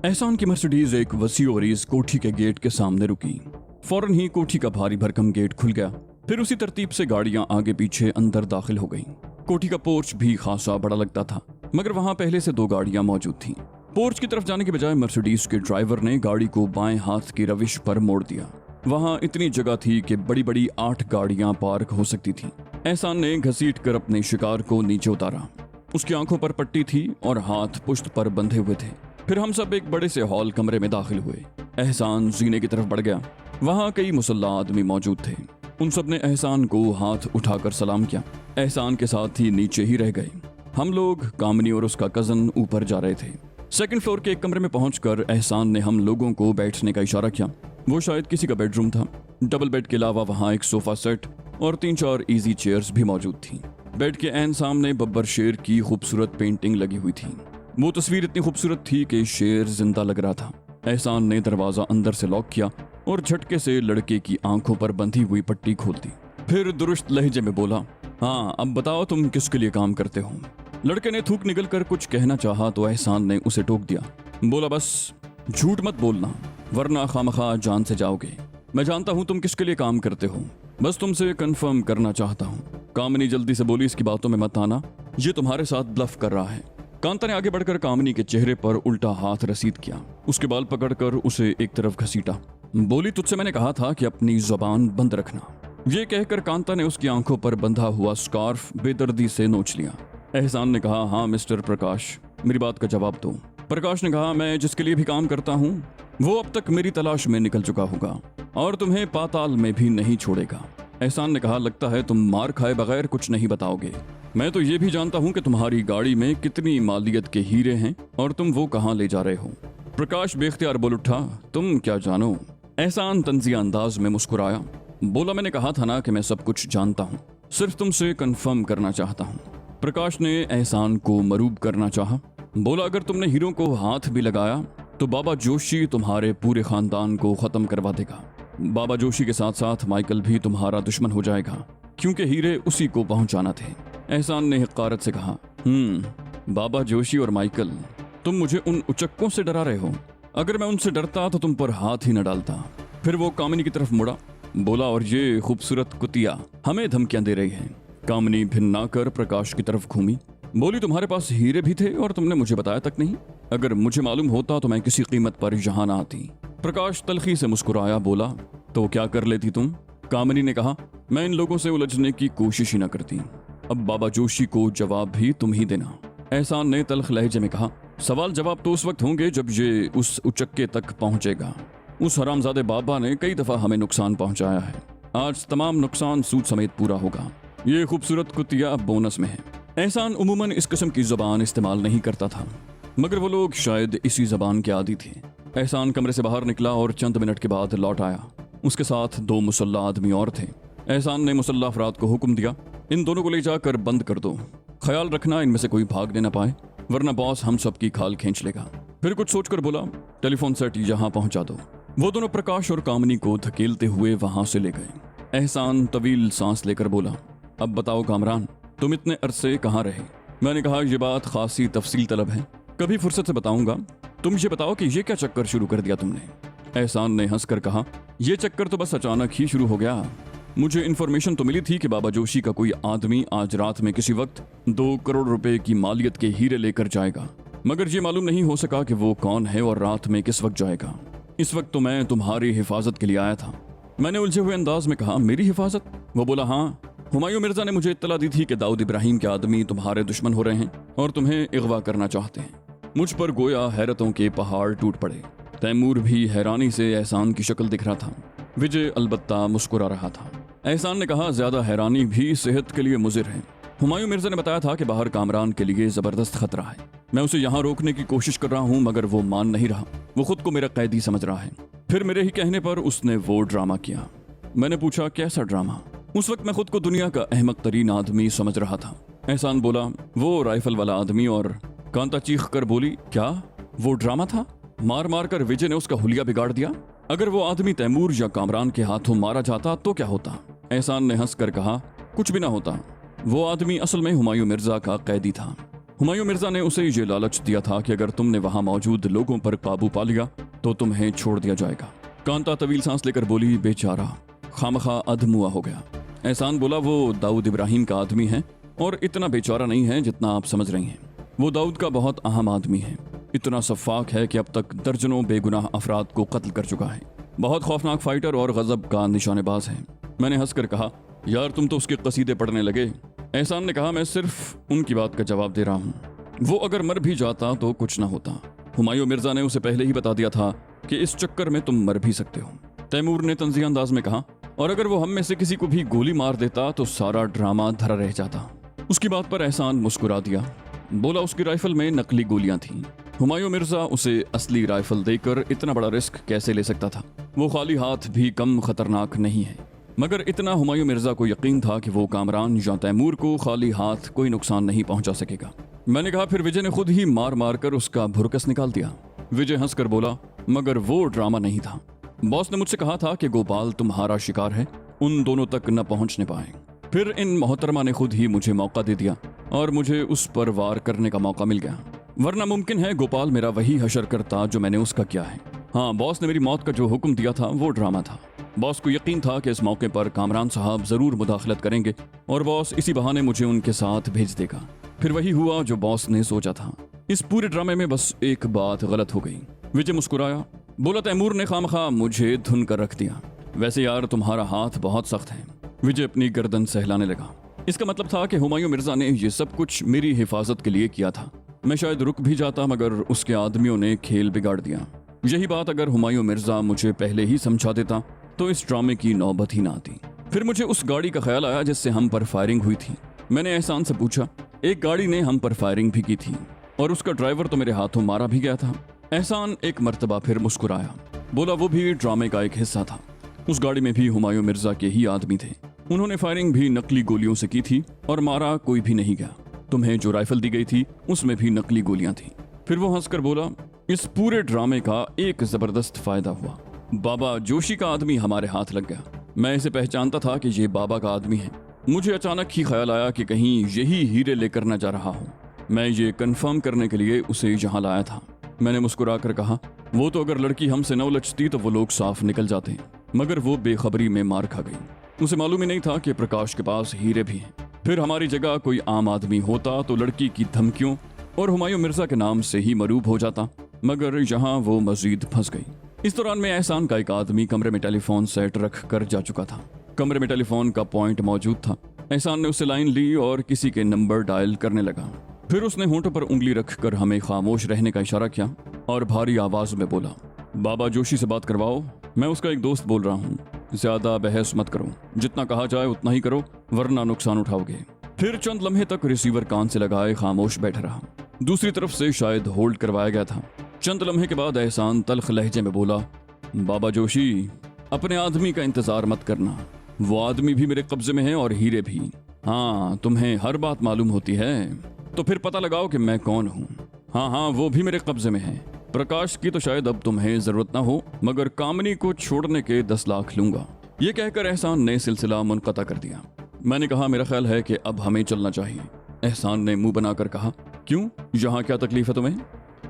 एहसान की मर्सिडीज एक वसी और इस कोठी के गेट के सामने रुकी। फौरन ही कोठी का भारी भरकम गेट खुल गया। फिर उसी तरतीब से गाड़ियां आगे पीछे अंदर दाखिल हो गईं। कोठी का पोर्च भी खासा बड़ा लगता था, मगर वहां पहले से 2 गाड़ियां मौजूद थीं। पोर्च की तरफ जाने के बजाय मर्सिडीज के ड्राइवर ने गाड़ी को बाएं हाथ की रविश पर मोड़ दिया। वहां इतनी जगह थी कि बड़ी बड़ी 8 गाड़ियां पार्क हो सकती थीं। एहसान ने घसीट कर अपने शिकार को नीचे उतारा। उसकी आंखों पर पट्टी थी और हाथ पुश्त पर बंधे हुए थे। फिर हम सब एक बड़े से हॉल कमरे में दाखिल हुए। एहसान जीने की तरफ बढ़ गया। वहां कई मुसल्ला आदमी मौजूद थे। उन सब ने एहसान को हाथ उठाकर सलाम किया। एहसान के साथ ही नीचे ही रह गए। हम लोग, कामनी और उसका कजन ऊपर जा रहे थे। सेकंड फ्लोर के एक कमरे में पहुंचकर एहसान ने हम लोगों को बैठने का इशारा किया। वो शायद किसी का बेडरूम था। डबल बेड के अलावा वहां एक सोफा सेट और 3-4 इजी चेयर्स भी मौजूद थी। बेड के ऐन सामने बब्बर शेर की खूबसूरत पेंटिंग लगी हुई थी। वो तस्वीर इतनी खूबसूरत थी कि शेर जिंदा लग रहा था। एहसान ने दरवाजा अंदर से लॉक किया और झटके से लड़के की आंखों पर बंधी हुई पट्टी खोल दी। फिर दुरुस्त लहजे में बोला, हाँ अब बताओ तुम किसके लिए काम करते हो। लड़के ने थूक निकल कर कुछ कहना चाहा तो एहसान ने उसे टोक दिया। बोला, बस झूठ मत बोलना वरना खामखा जान से जाओगे। मैं जानता हूँ तुम किसके लिए काम करते हो, बस तुमसे कंफर्म करना चाहता हूँ। कामनी जल्दी से बोली, इसकी बातों में मत आना, ये तुम्हारे साथ ब्लफ कर रहा है। कांता ने आगे बढ़कर कामनी के चेहरे पर उल्टा हाथ रसीद किया। उसके बाल पकड़कर उसे एक तरफ घसीटा। बोली, तुझसे मैंने कहा था कि अपनी जुबान बंद रखना। ये कहकर कांता ने उसकी आंखों पर बंधा हुआ स्कार्फ बेदर्दी से नोच लिया। एहसान ने कहा, हाँ मिस्टर प्रकाश, मेरी बात का जवाब दो। प्रकाश ने कहा, मैं जिसके लिए भी काम करता हूँ वो अब तक मेरी तलाश में निकल चुका होगा और तुम्हें पाताल में भी नहीं छोड़ेगा। एहसान ने कहा, लगता है तुम मार खाए बगैर कुछ नहीं बताओगे। मैं तो ये भी जानता हूँ कि तुम्हारी गाड़ी में कितनी मालियत के हीरे हैं और तुम वो कहाँ ले जा रहे हो। प्रकाश बेख्तियार बोल उठा, तुम क्या जानो। एहसान तंजिया अंदाज में मुस्कुराया। बोला, मैंने कहा था ना कि मैं सब कुछ जानता हूँ, सिर्फ तुमसे कंफर्म करना चाहता हूँ। प्रकाश ने एहसान को मरूब करना चाहा। बोला, अगर तुमने हीरो को हाथ भी लगाया तो बाबा जोशी तुम्हारे पूरे खानदान को खत्म करवा देगा। बाबा जोशी के साथ साथ माइकल भी तुम्हारा दुश्मन हो जाएगा, क्योंकि हीरे उसी को पहुंचाना थे। एहसान ने हिक्कारत से कहा, बाबा जोशी और माइकल, तुम मुझे उन उचक्कों से डरा रहे हो। अगर मैं उनसे डरता तो तुम पर हाथ ही न डालता। फिर वो कामिनी की तरफ मुड़ा। बोला, और ये खूबसूरत कुतिया हमें धमकियां दे रही है। कामिनी भिन्ना कर प्रकाश की तरफ घूमी। बोली, तुम्हारे पास हीरे भी थे और तुमने मुझे बताया तक नहीं। अगर मुझे मालूम होता तो मैं किसी कीमत पर यहाँ ना आती। प्रकाश तलखी से मुस्कुराया। बोला, तो क्या कर लेती तुम। कामिनी ने कहा, मैं इन लोगों से उलझने की कोशिश ही ना करती। अब बाबा जोशी को जवाब भी तुम ही देना। एहसान ने तल्ख लहजे में कहा, सवाल जवाब तो उस वक्त होंगे जब ये उस उचक्के तक पहुंचेगा। उस हरामजादे बाबा ने कई दफा हमें नुकसान पहुंचाया है। आज तमाम नुकसान सूद समेत पूरा होगा। ये खूबसूरत कुतिया अब बोनस में है। एहसान उमूमन इस किस्म की जुबान इस्तेमाल नहीं करता था, मगर वो लोग शायद इसी जबान के आदी थे। एहसान कमरे से बाहर निकला और चंद मिनट के बाद लौट आया। उसके साथ 2 मुसल्ला आदमी और थे। एहसान ने मुसल्ला अफराद को हुक्म दिया, इन दोनों को ले जाकर बंद कर दो। ख्याल रखना इनमें से कोई भागने न पाए, वरना बॉस हम सब की खाल खींच लेगा। फिर कुछ सोचकर बोला, टेलीफोन सेट यहाँ पहुंचा दो। वो दोनों प्रकाश और कामनी को धकेलते हुए वहां से ले गए। एहसान तवील सांस लेकर बोला, अब बताओ कामरान, तुम इतने अरसे कहाँ रहे। मैंने कहा, यह बात खासी तफसील तलब है, कभी फुर्सत से बताऊंगा। तुम ये बताओ कि ये क्या चक्कर शुरू कर दिया तुमने। एहसान ने हंसकर कहा, यह चक्कर तो बस अचानक ही शुरू हो गया। मुझे इन्फॉर्मेशन तो मिली थी कि बाबा जोशी का कोई आदमी आज रात में किसी वक्त 2 करोड़ रुपए की मालियत के हीरे लेकर जाएगा, मगर ये मालूम नहीं हो सका कि वो कौन है और रात में किस वक्त जाएगा। इस वक्त तो मैं तुम्हारी हिफाजत के लिए आया था। मैंने उलझे हुए अंदाज में कहा, मेरी हिफाजत। वो बोला, हाँ, हुमायूं मिर्जा ने मुझे इत्तला दी थी कि दाऊद इब्राहिम के आदमी तुम्हारे दुश्मन हो रहे हैं और तुम्हें अगवा करना चाहते हैं। मुझ पर गोया हैरतों के पहाड़ टूट पड़े। तैमूर भी हैरानी से एहसान की शक्ल दिख रहा था। विजय अलबत्ता मुस्कुरा रहा था। एहसान ने कहा, ज्यादा हैरानी भी सेहत के लिए मुजिर है। हुमायूं मिर्जा ने बताया था कि बाहर कामरान के लिए जबरदस्त खतरा है। मैं उसे यहाँ रोकने की कोशिश कर रहा हूँ, मगर वो मान नहीं रहा। वो खुद को मेरा कैदी समझ रहा है। फिर मेरे ही कहने पर उसने वो ड्रामा किया। मैंने पूछा, कैसा ड्रामा। उस वक्त मैं खुद को दुनिया का अहमक तरीन आदमी समझ रहा था। एहसान बोला, वो राइफल वाला आदमी। और कांता चीख कर बोली, क्या वो ड्रामा था। मार मार कर विजय ने उसका हुलिया बिगाड़ दिया। अगर वो आदमी तैमूर या कामरान के हाथों मारा जाता तो क्या होता। एहसान ने हंस कर कहा, कुछ भी ना होता। वो आदमी असल में हुमायूं मिर्जा का कैदी था। हुमायूं मिर्जा ने उसे ये लालच दिया था कि अगर तुमने वहां मौजूद लोगों पर काबू पा लिया तो तुम्हें छोड़ दिया जाएगा। कांता तवील सांस लेकर बोली, बेचारा खामखा अधमुआ हो गया। एहसान बोला, वो दाऊद इब्राहिम का आदमी है और इतना बेचारा नहीं है जितना आप समझ रही हैं। वो दाऊद का बहुत अहम आदमी है, इतना सफाक है कि अब तक दर्जनों बेगुनाह अफराद को कत्ल कर चुका है। बहुत खौफनाक फाइटर और गजब का निशानेबाज है। मैंने हंसकर कहा, यार तुम तो उसके कसीदे पढ़ने लगे। एहसान ने कहा, मैं सिर्फ उनकी बात का जवाब दे रहा हूँ। वो अगर मर भी जाता तो कुछ ना होता। हुमायूं मिर्जा ने उसे पहले ही बता दिया था कि इस चक्कर में तुम मर भी सकते हो। तैमूर ने तंज़िया अंदाज में कहा, और अगर वो हम में से किसी को भी गोली मार देता तो सारा ड्रामा धरा रह जाता। उसकी बात पर एहसान मुस्कुरा दिया। बोला, उसकी राइफल में नकली गोलियां थीं। हुमायूं मिर्जा उसे असली राइफल देकर इतना बड़ा रिस्क कैसे ले सकता था? वो खाली हाथ भी कम खतरनाक नहीं है। मगर इतना हुमायूं मिर्जा को यकीन था कि वो कामरान या तैमूर को खाली हाथ कोई नुकसान नहीं पहुंचा सकेगा। मैंने कहा, फिर विजय ने खुद ही मार मार कर उसका भुरकस निकाल दिया। विजय हंसकर बोला, मगर वो ड्रामा नहीं था। बॉस ने मुझसे कहा था कि गोपाल तुम्हारा शिकार है, उन दोनों तक न पहुंचने पाए। फिर इन मोहतरमा ने खुद ही मुझे मौका दे दिया और मुझे उस पर वार करने का मौका मिल गया, वरना मुमकिन है गोपाल मेरा वही हशर करता जो मैंने उसका किया है। हाँ, बॉस ने मेरी मौत का जो हुक्म दिया था वो ड्रामा था। बॉस को यकीन था कि इस मौके पर कामरान साहब जरूर मुदाखलत करेंगे और बॉस इसी बहाने मुझे उनके साथ भेज देगा। फिर वही हुआ जो बॉस ने सोचा था। इस पूरे ड्रामे में बस एक बात गलत हो गई। विजय मुस्कुराया, बोला, तैमूर ने खामखा मुझे धुन कर रख दिया। वैसे यार तुम्हारा हाथ बहुत सख्त है। विजय अपनी गर्दन सहलाने लगा। इसका मतलब था कि हुमायूं मिर्जा ने ये सब कुछ मेरी हिफाजत के लिए किया था। मैं शायद रुक भी जाता मगर उसके आदमियों ने खेल बिगाड़ दिया। यही बात अगर हुमायूं मिर्जा मुझे पहले ही समझा देता तो इस ड्रामे की नौबत ही ना आती। फिर मुझे उस गाड़ी का ख्याल आया जिससे हम पर फायरिंग हुई थी। मैंने एहसान से पूछा, एक गाड़ी ने हम पर फायरिंग भी की थी और उसका ड्राइवर तो मेरे हाथों मारा भी गया था। एहसान एक मर्तबा फिर मुस्कुराया, बोला, वो भी ड्रामे का एक हिस्सा था। उस गाड़ी में भी हुमायूं मिर्जा के ही आदमी थे। उन्होंने फायरिंग भी नकली गोलियों से की थी और मारा कोई भी नहीं गया। तुम्हें जो राइफल दी गई थी उसमें भी नकली गोलियां थी। फिर वो हंसकर बोला, इस पूरे ड्रामे का एक जबरदस्त फायदा हुआ। बाबा जोशी का आदमी हमारे हाथ लग गया। मैं इसे पहचानता था कि ये बाबा का आदमी है। मुझे अचानक ही ख्याल आया कि कहीं यही हीरे लेकर न जा रहा हूँ। मैं ये कंफर्म करने के लिए उसे यहाँ लाया था। मैंने मुस्कुराकर कहा, वो तो अगर लड़की हमसे न उलझती तो वो लोग साफ निकल जाते, मगर वो बेखबरी में मार खा गई। उसे मालूम ही नहीं था कि प्रकाश के पास हीरे भी हैं। फिर हमारी जगह कोई आम आदमी होता तो लड़की की धमकियों और हुमायूं मिर्जा के नाम से ही मरूब हो जाता, मगर यहाँ वो मजीद फंस गई। इस दौरान में एहसान का एक आदमी कमरे में टेलीफोन सेट रख कर जा चुका था। कमरे में टेलीफोन का पॉइंट मौजूद था। एहसान ने उससे लाइन ली और किसी के नंबर डायल करने लगा। फिर उसने होंठों पर उंगली रखकर हमें खामोश रहने का इशारा किया और भारी आवाज में बोला, बाबा जोशी से बात करवाओ। मैं उसका एक दोस्त बोल रहा हूँ। ज्यादा बहस मत करो, जितना कहा जाए उतना ही करो, वरना नुकसान उठाओगे। फिर चंद लम्हे तक रिसीवर कान से लगाए खामोश बैठा रहा। दूसरी तरफ से शायद होल्ड करवाया गया था। चंद लम्हे के बाद एहसान तल्ख लहजे में बोला, बाबा जोशी, अपने आदमी का इंतजार मत करना। वो आदमी भी मेरे कब्जे में है और हीरे भी। हाँ, तुम्हें हर बात मालूम होती है तो फिर पता लगाओ कि मैं कौन हूँ। हाँ, वो भी मेरे कब्जे में है। प्रकाश की तो शायद अब तुम्हें जरूरत ना हो, मगर कामनी को छोड़ने के 10 लाख लूंगा। ये कहकर एहसान ने सिलसिला मुनक़ता कर दिया। मैंने कहा, मेरा ख्याल है कि अब हमें चलना चाहिए। एहसान ने मुंह बनाकर कहा, क्यों, यहाँ क्या तकलीफ है तुम्हें?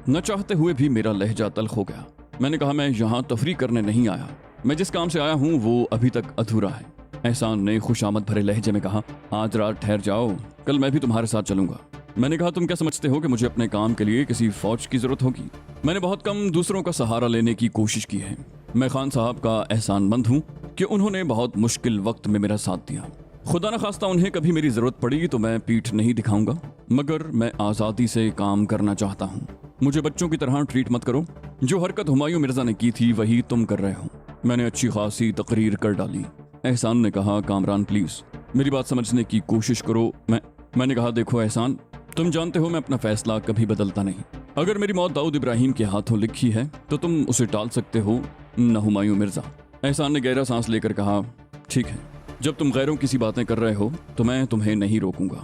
न चाहते हुए भी मेरा लहजा तल्ख हो गया। मैंने कहा, मैं यहाँ तफरी करने नहीं आया। मैं जिस काम से आया हूँ वो अभी तक अधूरा है। एहसान ने खुशामद भरे लहजे में कहा, आज रात ठहर जाओ, कल मैं भी तुम्हारे साथ चलूंगा। मैंने कहा, तुम क्या समझते हो कि मुझे अपने काम के लिए किसी फौज की जरूरत होगी? मैंने बहुत कम दूसरों का सहारा लेने की कोशिश की है। मैं खान साहब का एहसानमंद हूँ कि उन्होंने बहुत मुश्किल वक्त में मेरा साथ दिया। खुदा न खास्ता उन्हें कभी मेरी जरूरत पड़ी तो मैं पीठ नहीं दिखाऊंगा, मगर मैं आज़ादी से काम करना चाहता हूँ। मुझे बच्चों की तरह ट्रीट मत करो। जो हरकत हुमायूं मिर्जा ने की थी वही तुम कर रहे हो। मैंने अच्छी खासी तकरीर कर डाली। एहसान ने कहा, कामरान प्लीज मेरी बात समझने की कोशिश करो। मैंने कहा, देखो एहसान, तुम जानते हो मैं अपना फैसला कभी बदलता नहीं। अगर मेरी मौत दाऊद इब्राहिम के हाथों लिखी है तो तुम उसे टाल सकते हो, न हुमायूं मिर्जा। एहसान ने गहरा सांस लेकर कहा, ठीक है, जब तुम गैरों की सी बातें कर रहे हो तो मैं तुम्हें नहीं रोकूंगा।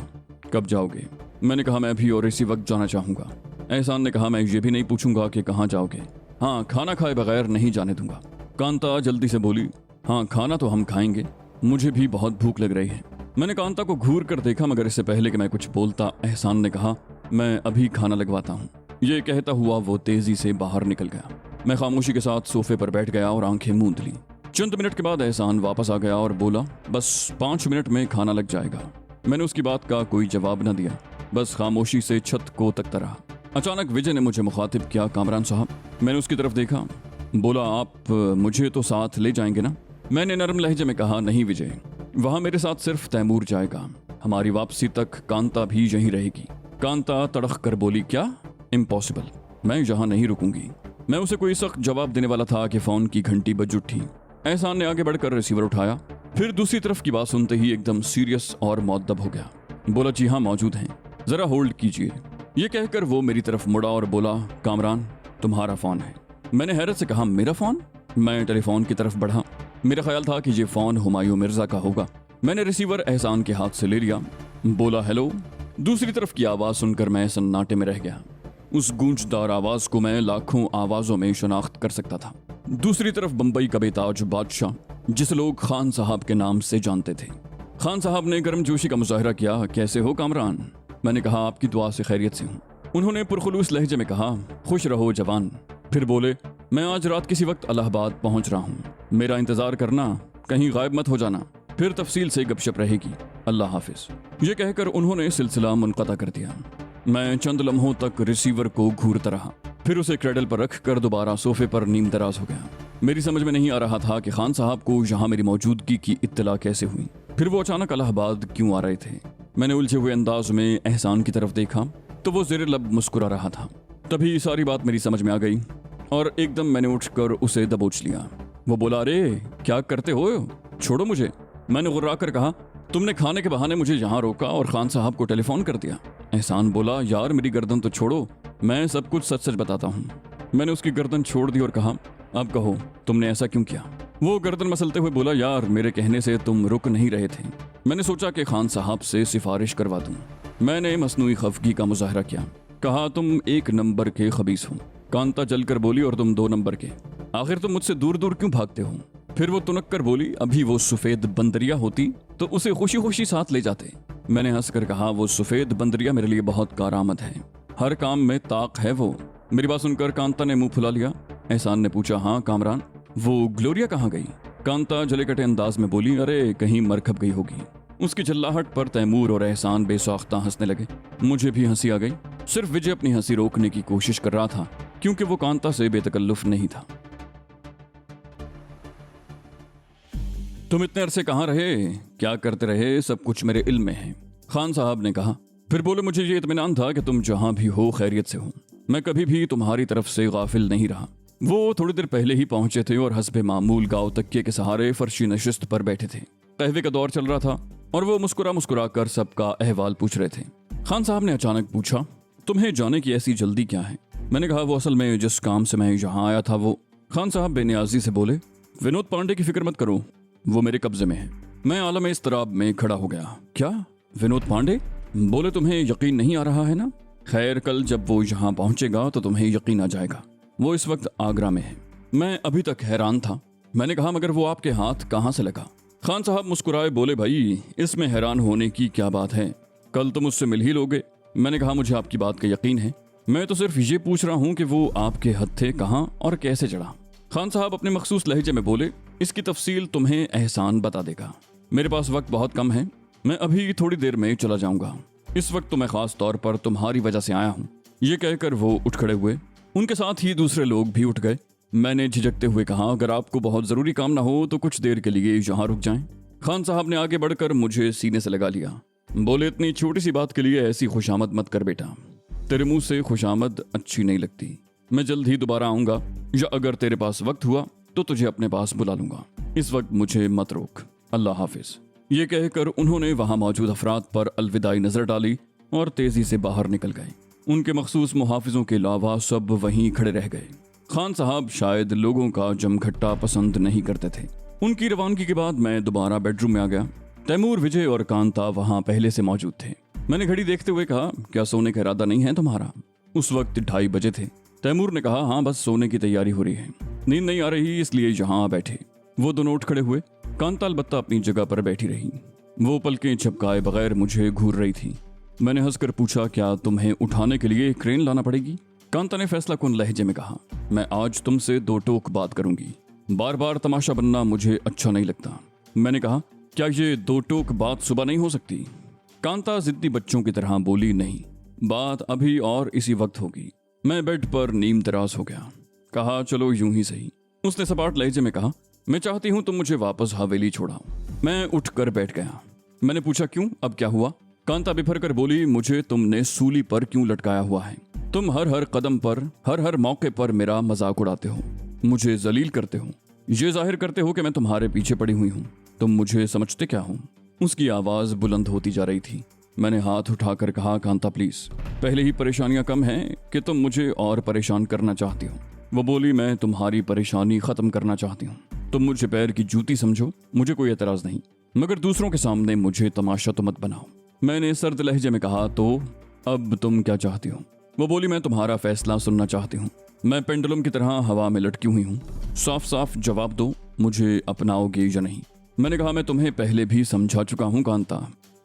कब जाओगे? मैंने कहा, मैं भी और इसी वक्त जाना चाहूंगा। एहसान ने कहा, मैं ये भी नहीं पूछूंगा कि कहाँ जाओगे। हाँ, खाना खाए बगैर नहीं जाने दूंगा। कांता जल्दी से बोली, हाँ, खाना तो हम खाएंगे, मुझे भी बहुत भूख लग रही है। मैंने कांता को घूर कर देखा, मगर इससे पहले कि मैं कुछ बोलता एहसान ने कहा, मैं अभी खाना लगवाता हूँ। ये कहता हुआ वो तेजी से बाहर निकल गया। मैं खामोशी के साथ सोफे पर बैठ गया और आंखें मूंद ली। चंद मिनट के बाद एहसान वापस आ गया और बोला, बस 5 मिनट में खाना लग जाएगा। मैंने उसकी बात का कोई जवाब न दिया, बस खामोशी से छत को तकता रहा। अचानक विजय ने मुझे मुखातिब किया, कामरान साहब। मैंने उसकी तरफ देखा। बोला, आप मुझे तो साथ ले जाएंगे ना? मैंने नरम लहजे में कहा, नहीं विजय, वहाँ मेरे साथ सिर्फ तैमूर जाएगा। हमारी वापसी तक कांता भी यहीं रहेगी। कांता तड़क कर बोली, क्या? इम्पॉसिबल, मैं यहाँ नहीं रुकूंगी। मैं उसे कोई सख्त जवाब देने वाला था कि फोन की घंटी बज उठी। एहसान ने आगे बढ़कर रिसीवर उठाया, फिर दूसरी तरफ की बात सुनते ही एकदम सीरियस और मुअद्दब हो गया। बोला, जी हाँ मौजूद हैं, जरा होल्ड कीजिए। ये कहकर वो मेरी तरफ मुड़ा और बोला, कामरान तुम्हारा फोन है। मैंने हैरत से कहा, मेरा फोन? मैं टेलीफोन की तरफ बढ़ा। मेरा ख्याल था कि ये फोन हुमायूं मिर्जा का होगा। मैंने रिसीवर एहसान के हाथ से ले लिया। बोला, हेलो। दूसरी तरफ की आवाज सुनकर मैं सन्नाटे में रह गया। उस गूंजदार आवाज को मैं लाखों आवाजों में शनाख्त कर सकता था। दूसरी तरफ बंबई का बेताज बादशाह, जिसे लोग खान साहब के नाम से जानते थे। खान साहब ने गर्मजोशी का मुजाहरा किया, कैसे हो कामरान? मैंने कहा, आपकी दुआ से खैरियत से हूँ। उन्होंने पुरखुलूस लहजे में कहा, खुश रहो जवान। फिर बोले, मैं आज रात किसी वक्त इलाहाबाद पहुंच रहा हूँ, मेरा इंतजार करना, कहीं गायब मत हो जाना, फिर तफसील से गपशप रहेगी। अल्लाह हाफिज। ये कहकर उन्होंने सिलसिला मुनक़ता कर दिया। मैं चंद लम्हों तक रिसीवर को घूरता रहा, फिर उसे क्रेडल पर रख कर दोबारा सोफे पर नीम दराज हो गया। मेरी समझ में नहीं आ रहा था कि खान साहब को यहाँ मेरी मौजूदगी की इत्तला कैसे हुई, फिर वो अचानक इलाहाबाद क्यों आ रहे थे। मैंने उलझे हुए अंदाज में एहसान की तरफ देखा तो वो ज़ेरे लब मुस्कुरा रहा था। तभी सारी बात मेरी समझ में आ गई और एकदम मैंने उठकर उसे दबोच लिया। वो बोला, अरे क्या करते हो, छोड़ो मुझे। मैंने गुर्रा कर कहा, तुमने खाने के बहाने मुझे यहाँ रोका और खान साहब को टेलीफोन कर दिया। एहसान बोला, यार मेरी गर्दन तो छोड़ो, मैं सब कुछ सच सच बताता हूँ। मैंने उसकी गर्दन छोड़ दी और कहा, अब कहो तुमने ऐसा क्यों किया? वो गर्दन मसलते हुए बोला, यार मेरे कहने से तुम रुक नहीं रहे थे। मैंने सोचा कि खान साहब से सिफारिश करवा दूं। मैंने मसनूई खफगी का मुजाहरा किया, कहा, तुम 1 नंबर के खबीस हो। कांता जलकर बोली, और तुम 2 नंबर के। आखिर तुम मुझसे दूर दूर क्यों भागते हो? फिर वो तुनक कर बोली, अभी वो सफेद बंदरिया होती तो उसे खुशी खुशी साथ ले जाते। मैंने हंसकर कहा, वो सफेद बंदरिया मेरे लिए बहुत कारआमद है, हर काम में ताक है वो। मेरी बात सुनकर कांता ने मुंह फुला लिया। एहसान ने पूछा, हाँ कामरान, वो ग्लोरिया कहाँ गई? कांता जले कटे अंदाज में बोली, अरे कहीं मरकब गई होगी। उसकी चिल्लाहट पर तैमूर और एहसान बेसाख्ता हंसने लगे। मुझे भी हंसी आ गई। सिर्फ विजय अपनी हंसी रोकने की कोशिश कर रहा था क्योंकि वो कांता से बेतकल्लुफ नहीं था। तुम इतने अरसे कहाँ रहे, क्या करते रहे, सब कुछ मेरे इल्म में है, खान साहब ने कहा। फिर बोले, मुझे ये इत्मीनान था कि तुम जहां भी हो खैरियत से हो, मैं कभी भी तुम्हारी तरफ से गाफिल नहीं रहा। वो थोड़ी देर पहले ही पहुंचे थे और हस्बे मामूल गाँव तकिए के सहारे फर्शी नशिस्त पर बैठे थे। कहवे का दौर चल रहा था और वो मुस्कुरा मुस्कुरा कर सबका अहवाल पूछ रहे थे। खान साहब ने अचानक पूछा, तुम्हें जाने की ऐसी जल्दी क्या है? मैंने कहा, वो असल में जिस काम से मैं यहाँ आया था वो। खान साहब बेनियाजी से बोले, विनोद पांडे की फिक्र मत करो, वो मेरे कब्जे में है। मैं आलम इस्तराब में खड़ा हो गया। क्या विनोद पांडे? बोले, तुम्हें यकीन नहीं आ रहा है ना? खैर, कल जब वो यहाँ पहुंचेगा तो तुम्हें यकीन आ जाएगा। वो इस वक्त आगरा में है। मैं अभी तक हैरान था। मैंने कहा, मगर वो आपके हाथ कहाँ से लगा? खान साहब मुस्कुराए, बोले, भाई इसमें हैरान होने की क्या बात है, कल तुम उससे मिल ही लोगे। मैंने कहा, मुझे आपकी बात का यकीन है, मैं तो सिर्फ ये पूछ रहा हूँ कि वो आपके हत्थे कहाँ और कैसे चढ़ा। खान साहब अपने मखसूस लहजे में बोले, इसकी तफसील तुम्हें एहसान बता देगा। मेरे पास वक्त बहुत कम है, मैं अभी थोड़ी देर में चला जाऊंगा। इस वक्त तो मैं खास तौर पर तुम्हारी वजह से आया हूँ। ये कहकर वो उठ खड़े हुए। उनके साथ ही दूसरे लोग भी उठ गए। मैंने झिझकते हुए कहा, अगर आपको बहुत जरूरी काम ना हो तो कुछ देर के लिए यहाँ रुक जाएं। खान साहब ने आगे बढ़कर मुझे सीने से लगा लिया। बोले, इतनी छोटी सी बात के लिए ऐसी खुशामद मत कर बेटा, तेरे मुंह से खुशामद अच्छी नहीं लगती। मैं जल्द ही दोबारा आऊंगा, या अगर तेरे पास वक्त हुआ तो तुझे अपने पास बुला लूंगा। इस वक्त मुझे मत रोक। अल्लाह हाफिज। ये कहकर उन्होंने वहां मौजूद अफराद पर अलविदाई नजर डाली और तेजी से बाहर निकल गए। उनके मखसूस मुहाफिजों के अलावा सब वहीं खड़े रह गए। खान साहब शायद लोगों का जमघट्टा पसंद नहीं करते थे। उनकी रवानगी के बाद मैं दोबारा बेडरूम में आ गया। तैमूर, विजय और कांता वहां पहले से मौजूद थे। मैंने घड़ी देखते हुए कहा, क्या सोने का इरादा नहीं है तुम्हारा? उस वक्त 2:30 बजे थे। तैमूर ने कहा, हाँ बस सोने की तैयारी हो रही है, नींद नहीं आ रही इसलिए यहाँ आ बैठे। वो दोनों उठ खड़े हुए। कांता अलबत्ता अपनी जगह पर बैठी रही। वो पलकें झपकाए बगैर मुझे घूर रही थी। मैंने हंसकर पूछा, क्या तुम्हें उठाने के लिए क्रेन लाना पड़ेगी? कांता ने फैसला कुन लहजे में कहा, मैं आज तुमसे दो टोक बात करूंगी। बार बार तमाशा बनना मुझे अच्छा नहीं लगता। मैंने कहा, क्या ये दो टोक बात सुबह नहीं हो सकती? कांता जिद्दी बच्चों की तरह बोली, नहीं, बात अभी और इसी वक्त होगी। मैं बेड पर नीम तराज हो गया। कहा, चलो यूं ही सही। उसने सपाट लहजे में कहा, मैं चाहती हूं तुम मुझे वापस हवेली छोड़ाओ। मैं उठकर बैठ गया। मैंने पूछा, क्यों, अब क्या हुआ? कांता बिफर कर बोली, मुझे तुमने सूली पर क्यों लटकाया हुआ है? तुम हर कदम पर, हर मौके पर मेरा मजाक उड़ाते हो, मुझे जलील करते हो, ये जाहिर करते हो कि मैं तुम्हारे पीछे पड़ी हुई हूँ। तुम मुझे समझते क्या हो? उसकी आवाज बुलंद होती जा रही थी। मैंने हाथ उठाकर कहा, कांता प्लीज, पहले ही परेशानियां कम हैं कि तुम मुझे और परेशान करना चाहती हो। वो बोली, मैं तुम्हारी परेशानी खत्म करना चाहती हूँ। तुम मुझे पैर की जूती समझो, मुझे कोई एतराज नहीं, मगर दूसरों के सामने मुझे तमाशा तो मत बनाओ। मैंने सर्द लहजे में कहा, तो अब तुम क्या चाहती हो? वो बोली, मैं तुम्हारा फैसला सुनना चाहती हूँ। मैं पेंडुलम की तरह हवा में लटकी हुई हूँ। साफ साफ जवाब दो, मुझे अपनाओगे या नहीं? मैंने कहा, मैं तुम्हें पहले भी समझा चुका हूँ कांता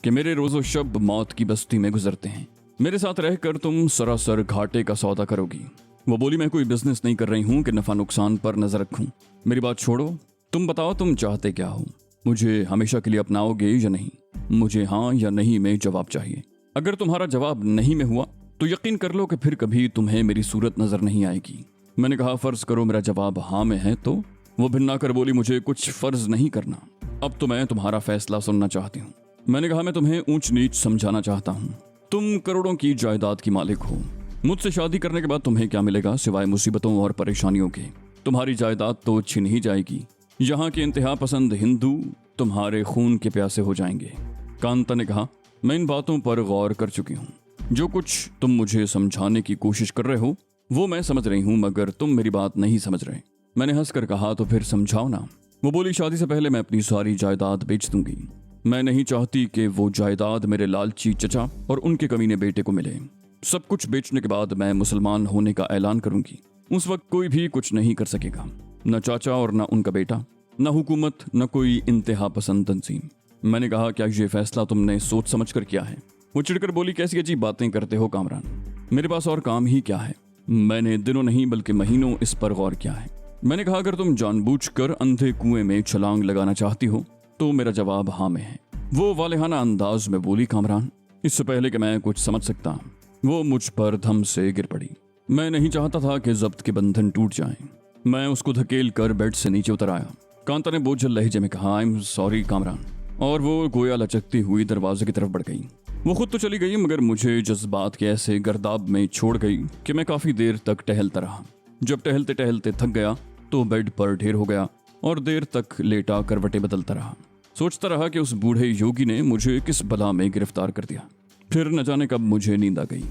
कि मेरे रोजो शब मौत की बस्ती में गुजरते हैं। मेरे साथ रहकर तुम सरासर घाटे का सौदा करोगी। वो बोली, मैं कोई बिजनेस नहीं कर रही हूँ कि नफा नुकसान पर नजर रखूं। मेरी बात छोड़ो, तुम बताओ तुम चाहते क्या हो? मुझे हमेशा के लिए अपनाओगे या नहीं? मुझे हाँ या नहीं में जवाब चाहिए। अगर तुम्हारा जवाब नहीं में हुआ तो यकीन कर लो कि फिर कभी तुम्हें मेरी सूरत नजर नहीं आएगी। मैंने कहा, फर्ज करो मेरा जवाब हाँ में है तो? वो भिन्ना कर बोली, मुझे कुछ फर्ज नहीं करना, अब तो मैं तुम्हारा फैसला सुनना चाहती हूँ। मैंने कहा, मैं तुम्हें ऊंच नीच समझाना चाहता हूँ। तुम करोड़ों की जायदाद की मालिक हो। मुझसे शादी करने के बाद तुम्हें क्या मिलेगा सिवाय मुसीबतों और परेशानियों के? तुम्हारी जायदाद तो छिन ही जाएगी। यहाँ के इंतहा पसंद हिंदू तुम्हारे खून के प्यासे हो जाएंगे। कांता ने कहा, मैं इन बातों पर गौर कर चुकी हूँ। जो कुछ तुम मुझे समझाने की कोशिश कर रहे हो वो मैं समझ रही हूँ, मगर तुम मेरी बात नहीं समझ रहे। मैंने हंसकर कहा, तो फिर समझाओ ना। वो बोली, शादी से पहले मैं अपनी सारी जायदाद बेच दूंगी। मैं नहीं चाहती कि वो जायदाद मेरे लालची चचा और उनके कमीने बेटे को मिले। सब कुछ बेचने के बाद मैं मुसलमान होने का ऐलान करूंगी। उस वक्त कोई भी कुछ नहीं कर सकेगा, न चाचा और न उनका बेटा, न हुकूमत, न कोई इंतहा पसंद तंजीम। मैंने कहा, क्या ये फैसला तुमने सोच समझ कर किया है? वो चिढ़कर बोली, कैसी अजीब बातें करते हो कामरान, मेरे पास और काम ही क्या है? मैंने दिनों नहीं बल्कि महीनों इस पर गौर किया है। मैंने कहा, अगर तुम जानबूझकर अंधे कुएं में छलांग लगाना चाहती हो तो मेरा जवाब हाँ में है। वो वालेहाना अंदाज में बोली, कामरान, इससे पहले कि मैं कुछ समझ सकता वो मुझ पर धम से गिर पड़ी। मैं नहीं चाहता था कि जब्त के बंधन टूट जाएं। मैं उसको धकेल कर बेड से नीचे उतर आया। कांता ने बोझल लहजे में कहा, आई एम सॉरी कामरान, और वो गोया लचकती हुई दरवाजे की तरफ बढ़ गई। वो खुद तो चली गई मगर मुझे जज्बात के ऐसे गर्दाब में छोड़ गई कि मैं काफी देर तक टहलता रहा। जब टहलते टहलते थक गया तो बेड पर ढेर हो गया और देर तक लेटा करवटें बदलता रहा। सोचता रहा कि उस बूढ़े योगी ने मुझे किस बला में गिरफ्तार कर दिया। फिर न जाने कब मुझे नींद आ गई।